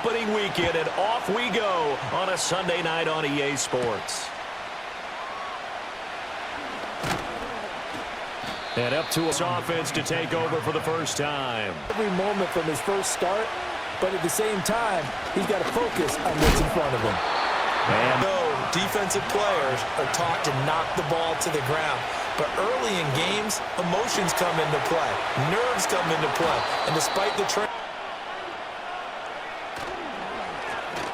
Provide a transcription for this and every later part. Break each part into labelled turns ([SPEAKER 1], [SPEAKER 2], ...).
[SPEAKER 1] opening weekend, and off we go on a Sunday night on EA Sports. And up to his offense to take over for the first time.
[SPEAKER 2] Every moment from his first start, but at the same time, he's got to focus on what's in front of him.
[SPEAKER 3] And defensive players are taught to knock the ball to the ground. But early in games, emotions come into play. Nerves come into play. And despite the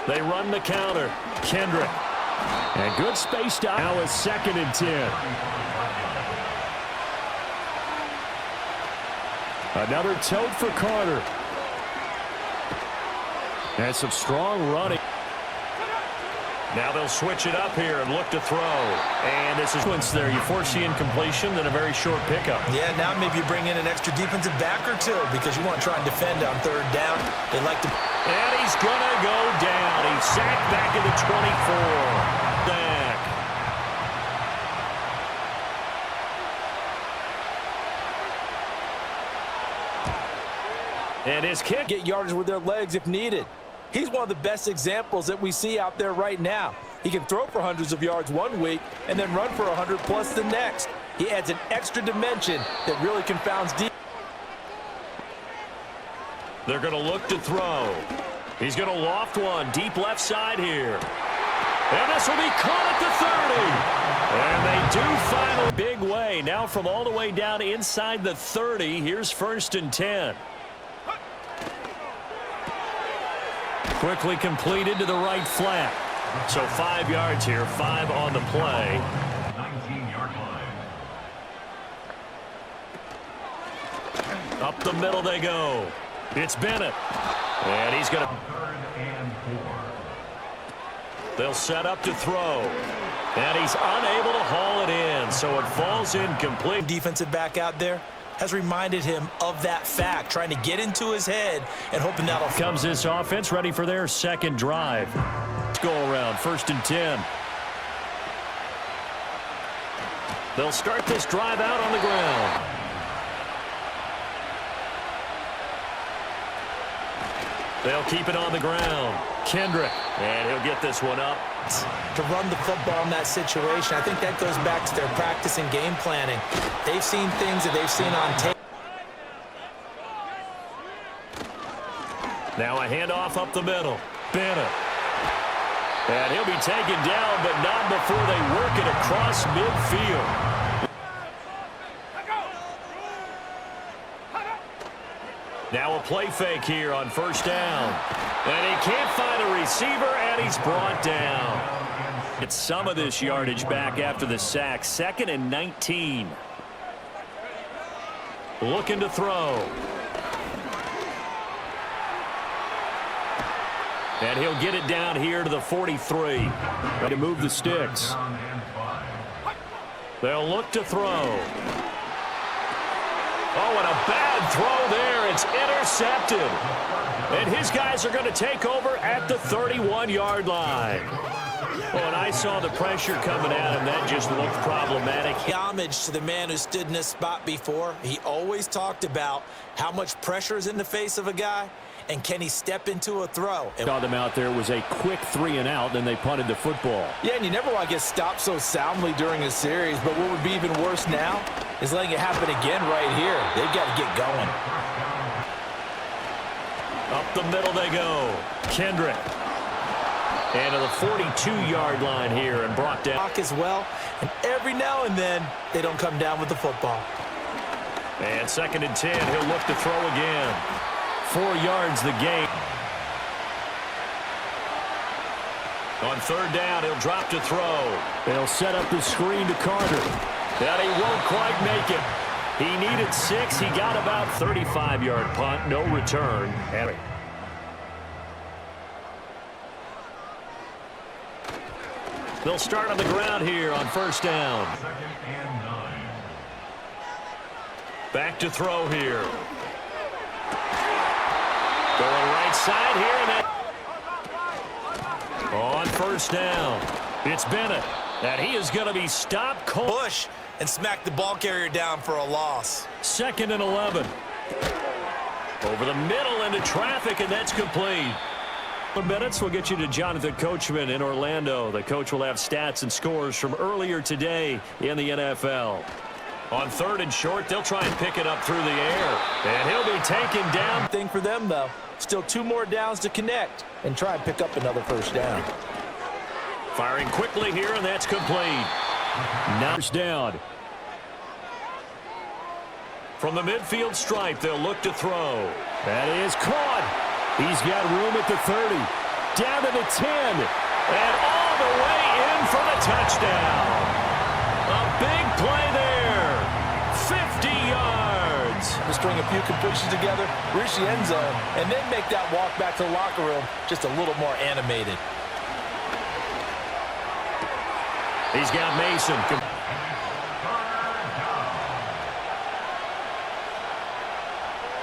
[SPEAKER 1] they run the counter. Kendrick. And good spaced out. Now is 2nd and 10. Another tote for Carter. And some strong running. Now they'll switch it up here and look to throw. And this is once there. You force the incompletion, then a very short pickup.
[SPEAKER 3] Yeah, now maybe you bring in an extra defensive back or two because you want to try and defend on 3rd down. They like to.
[SPEAKER 1] And he's going to go down. He's sacked back at the 24. Back. And his kick.
[SPEAKER 2] Get yardage with their legs if needed. He's one of the best examples that we see out there right now. He can throw for hundreds of yards one week and then run for 100 plus the next. He adds an extra dimension that really confounds deep.
[SPEAKER 1] They're going to look to throw. He's going to loft one deep left side here. And this will be caught at the 30. And they do finally. Big way. Now from all the way down inside the 30. Here's 1st and 10. Quickly completed to the right flat. So 5 yards here, 5 on the play.
[SPEAKER 4] 19-yard line.
[SPEAKER 1] Up the middle they go. It's Bennett. And he's going to.
[SPEAKER 4] 3rd and 4.
[SPEAKER 1] They'll set up to throw. And he's unable to haul it in. So it falls incomplete.
[SPEAKER 3] Defensive back out there has reminded him of that fact, trying to get into his head and hoping that'll.
[SPEAKER 1] Comes this offense ready for their 2nd drive. Let's go around 1st and 10. They'll start this drive out on the ground. They'll keep it on the ground. Kendrick, and he'll get this one up.
[SPEAKER 3] To run the football in that situation, I think that goes back to their practice and game planning. They've seen things that they've seen on tape.
[SPEAKER 1] Now a handoff up the middle. Bennett. And he'll be taken down, but not before they work it across midfield. Now a play fake here on 1st down. And he can't find a receiver, and he's brought down. It's some of this yardage back after the sack. 2nd and 19. Looking to throw. And he'll get it down here to the 43. Ready to move the sticks. They'll look to throw. Oh, and a bad throw there. It's intercepted. And his guys are going to take over at the 31-yard line. Oh, and I saw the pressure coming at him. That just looked problematic.
[SPEAKER 3] Homage to the man who stood in this spot before. He always talked about how much pressure is in the face of a guy, and can he step into a throw.
[SPEAKER 1] Saw them out there. Was a quick 3 and out, then they punted the football.
[SPEAKER 2] Yeah, and you never want to get stopped so soundly during a series, but what would be even worse now is letting it happen again right here. They've got to get going.
[SPEAKER 1] Up the middle they go. Kendrick. And to the 42-yard line here and brought down.
[SPEAKER 3] As well, and every now and then they don't come down with the football.
[SPEAKER 1] And 2nd and 10, he'll look to throw again. 4 yards the gain. On 3rd down, he'll drop to throw. They'll set up the screen to Carter. And he won't quite make it. He needed 6. He got about 35-yard punt. No return. They'll start on the ground here on 1st down.
[SPEAKER 4] 2nd and 9.
[SPEAKER 1] Back to throw here. Going right side here. And on 1st down, it's Bennett. And he is going to be stopped cold.
[SPEAKER 3] Bush and smack the ball carrier down for a loss.
[SPEAKER 1] 2nd and 11. Over the middle into traffic, and that's complete. Minutes will get you to Jonathan Coachman in Orlando. The coach will have stats and scores from earlier today in the NFL. On 3rd and short, they'll try and pick it up through the air. And he'll be taken down.
[SPEAKER 2] Thing for them, though. Still 2 more downs to connect and try and pick up another first down.
[SPEAKER 1] Firing quickly here, and that's complete. Now it's down. From the midfield stripe, they'll look to throw. That is caught. He's got room at the 30. Down to the 10. And all the way in for the touchdown. A big play there. 50 yards.
[SPEAKER 2] To string a few completions together, reach the end zone, and then make that walk back to the locker room just a little more animated.
[SPEAKER 1] He's got Mason.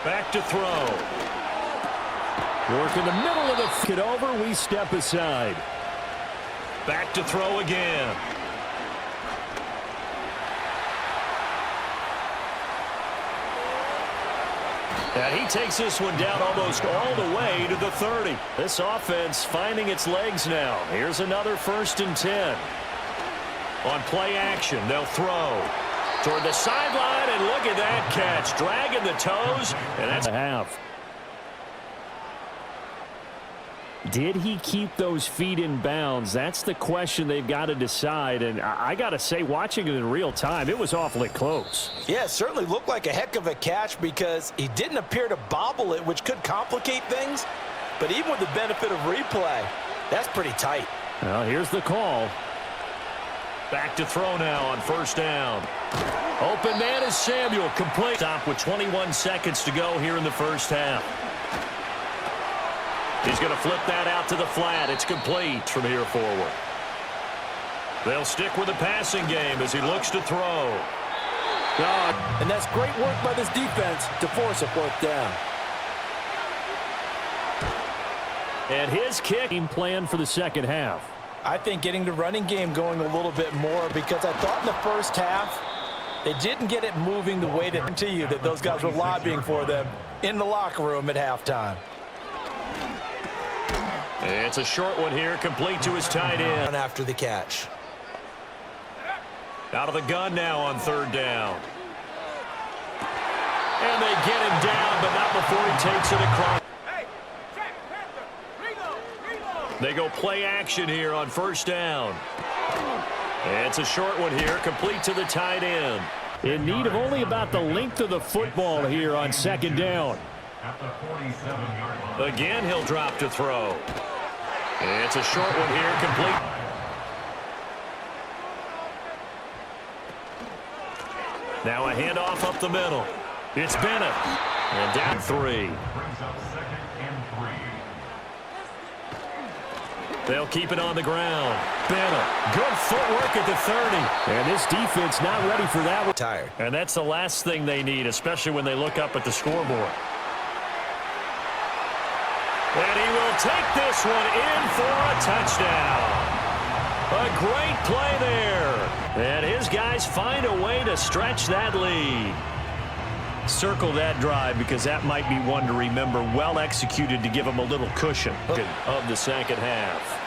[SPEAKER 1] Back to throw. Work in the middle of the get over. We step aside. Back to throw again. And he takes this one down almost all the way to the 30. This offense finding its legs now. Here's another 1st and 10. On play action, they'll throw toward the sideline, and look at that catch. Dragging the toes, and that's a half. Did he keep those feet in bounds? That's the question they've got to decide. And I got to say, watching it in real time, it was awfully close.
[SPEAKER 2] Yeah, it certainly looked like a heck of a catch because he didn't appear to bobble it, which could complicate things. But even with the benefit of replay, that's pretty tight.
[SPEAKER 1] Well, here's the call. Back to throw now on 1st down. Open man is Samuel. Complete. Stop with 21 seconds to go here in the 1st half. He's going to flip that out to the flat. It's complete from here forward. They'll stick with the passing game as he looks to throw.
[SPEAKER 2] And that's great work by this defense to force a 4th down.
[SPEAKER 1] And his kicking plan for the 2nd half.
[SPEAKER 2] I think getting the running game going a little bit more because I thought in the 1st half they didn't get it moving the way that those guys were lobbying for them in the locker room at halftime.
[SPEAKER 1] It's a short one here, complete to his tight end.
[SPEAKER 3] After the catch.
[SPEAKER 1] Out of the gun now on 3rd down. And they get him down, but not before he takes it across. They go play action here on 1st down. It's a short one here, complete to the tight end. In need of only about the length of the football here on 2nd down.
[SPEAKER 4] At the 47-yard line.
[SPEAKER 1] Again, he'll drop to throw. It's a short one here, complete. Now a handoff up the middle. It's Bennett. And down 3.
[SPEAKER 4] Brings up 2nd and 3.
[SPEAKER 1] They'll keep it on the ground. Bennett, good footwork at the 30. And this defense not ready for that one.
[SPEAKER 3] Tired.
[SPEAKER 1] And that's the last thing they need, especially when they look up at the scoreboard. And he will take this one in for a touchdown. A great play there. And his guys find a way to stretch that lead. Circle that drive because that might be one to remember. Well executed to give them a little cushion of the 2nd half.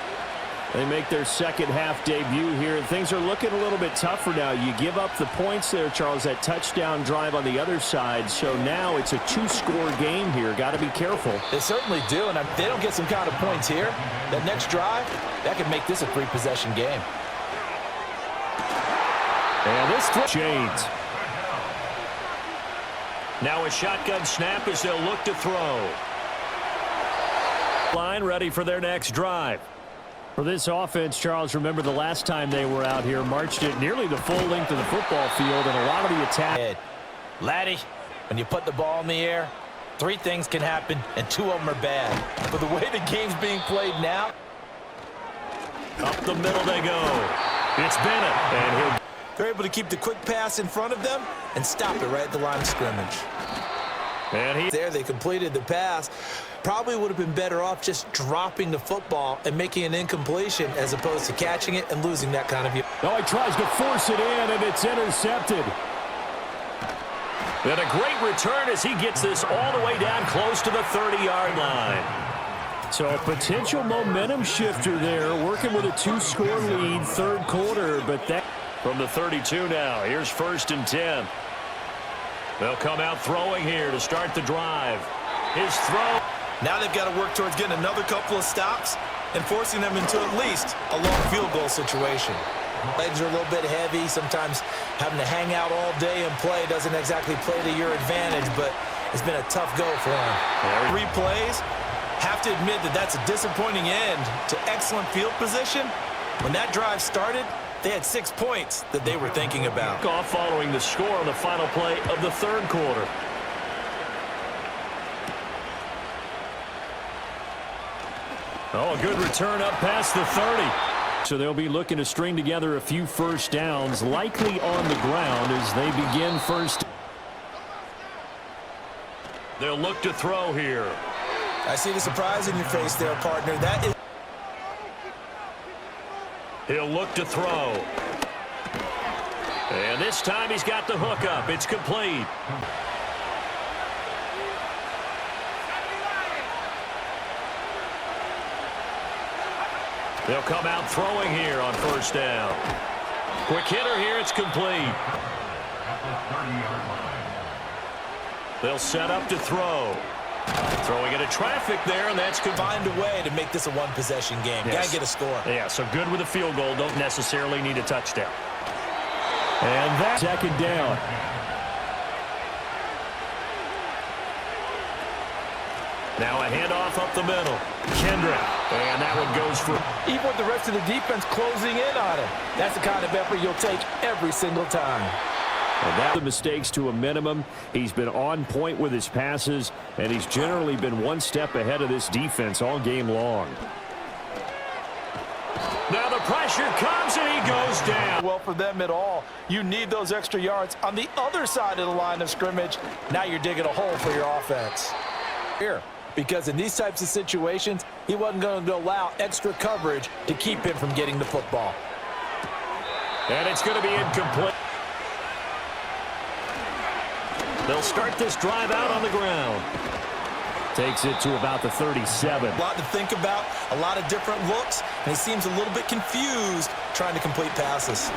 [SPEAKER 1] They make their 2nd half debut here, and things are looking a little bit tougher now. You give up the points there, Charles, that touchdown drive on the other side. So now it's a 2-score game here. Got to be careful.
[SPEAKER 2] They certainly do, and if they don't get some kind of points here, that next drive, that could make this a 3-possession game.
[SPEAKER 1] And this chains. Now a shotgun snap as they'll look to throw. Line ready for their next drive. For this offense, Charles, remember the last time they were out here, marched it nearly the full length of the football field, and a lot of the attack.
[SPEAKER 2] Laddie, when you put the ball in the air, 3 things can happen, and 2 of them are bad. But the way the game's being played now.
[SPEAKER 1] Up the middle they go. It's Bennett, and
[SPEAKER 3] They're able to keep the quick pass in front of them and stop it right at the line of scrimmage. There they completed the pass. Probably would have been better off just dropping the football and making an incompletion as opposed to catching it and losing that kind of view.
[SPEAKER 1] Oh, he tries to force it in, and it's intercepted. And a great return as he gets this all the way down close to the 30-yard line. So a potential momentum shifter there, working with a 2-score lead, third quarter, but that from the 32 now. Here's 1st and 10. They'll come out throwing here to start the drive. His throw.
[SPEAKER 3] Now they've got to work towards getting another couple of stops and forcing them into at least a long field goal situation. Legs are a little bit heavy. Sometimes having to hang out all day and play doesn't exactly play to your advantage, but it's been a tough go for them. 3 plays. Have to admit that that's a disappointing end to excellent field position. When that drive started, they had 6 points that they were thinking about.
[SPEAKER 1] Off following the score on the final play of the third quarter. Oh, a good return up past the 30. So they'll be looking to string together a few first downs, likely on the ground as they begin first. They'll look to throw here.
[SPEAKER 3] I see the surprise in your face there, partner. That is.
[SPEAKER 1] He'll look to throw. And this time he's got the hook up. It's complete. They'll come out throwing here on first down. Quick hitter here. It's complete. They'll set up to throw. Throwing into traffic there, and that's good.
[SPEAKER 3] Find a way to make this a one-possession game.
[SPEAKER 1] Yes.
[SPEAKER 3] Got to get a score.
[SPEAKER 1] Yeah, so good with a field goal. Don't necessarily need a touchdown. And that's 2nd down. Now a handoff up the middle. Kendrick. And that one goes for...
[SPEAKER 2] Even with the rest of the defense closing in on him, that's the kind of effort you'll take every single time.
[SPEAKER 1] And that's the mistakes to a minimum. He's been on point with his passes, and he's generally been one step ahead of this defense all game long. Now the pressure comes, and he goes down.
[SPEAKER 2] Well, for them at all, you need those extra yards on the other side of the line of scrimmage. Now you're digging a hole for your offense. Here, because in these types of situations, he wasn't going to allow extra coverage to keep him from getting the football.
[SPEAKER 1] And it's going to be incomplete. They'll start this drive out on the ground. Takes it to about the 37.
[SPEAKER 3] A lot to think about, a lot of different looks, and he seems a little bit confused trying to complete passes.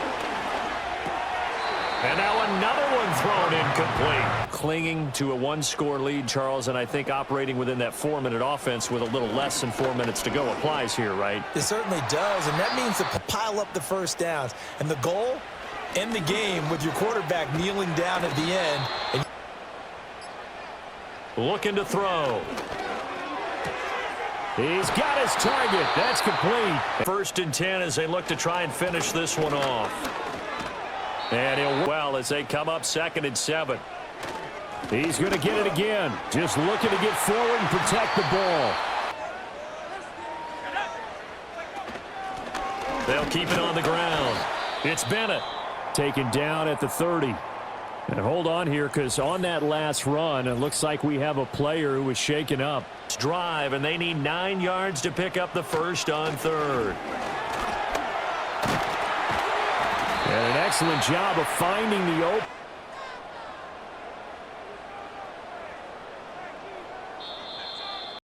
[SPEAKER 1] And now another one thrown incomplete. Clinging to a 1-score lead, Charles, and I think operating within that 4-minute offense with a little less than 4 minutes to go applies here, right?
[SPEAKER 3] It certainly does, and that means to pile up the first downs. And the goal, end the game with your quarterback kneeling down at the end. And
[SPEAKER 1] looking to throw. He's got his target. That's complete. 1st and 10 as they look to try and finish this one off. And he'll well as they come up 2nd and 7. He's going to get it again. Just looking to get forward and protect the ball. They'll keep it on the ground. It's Bennett. Taken down at the 30. And hold on here, because on that last run, it looks like we have a player who was shaken up. Drive, and they need 9 yards to pick up the first on 3rd. And an excellent job of finding the open.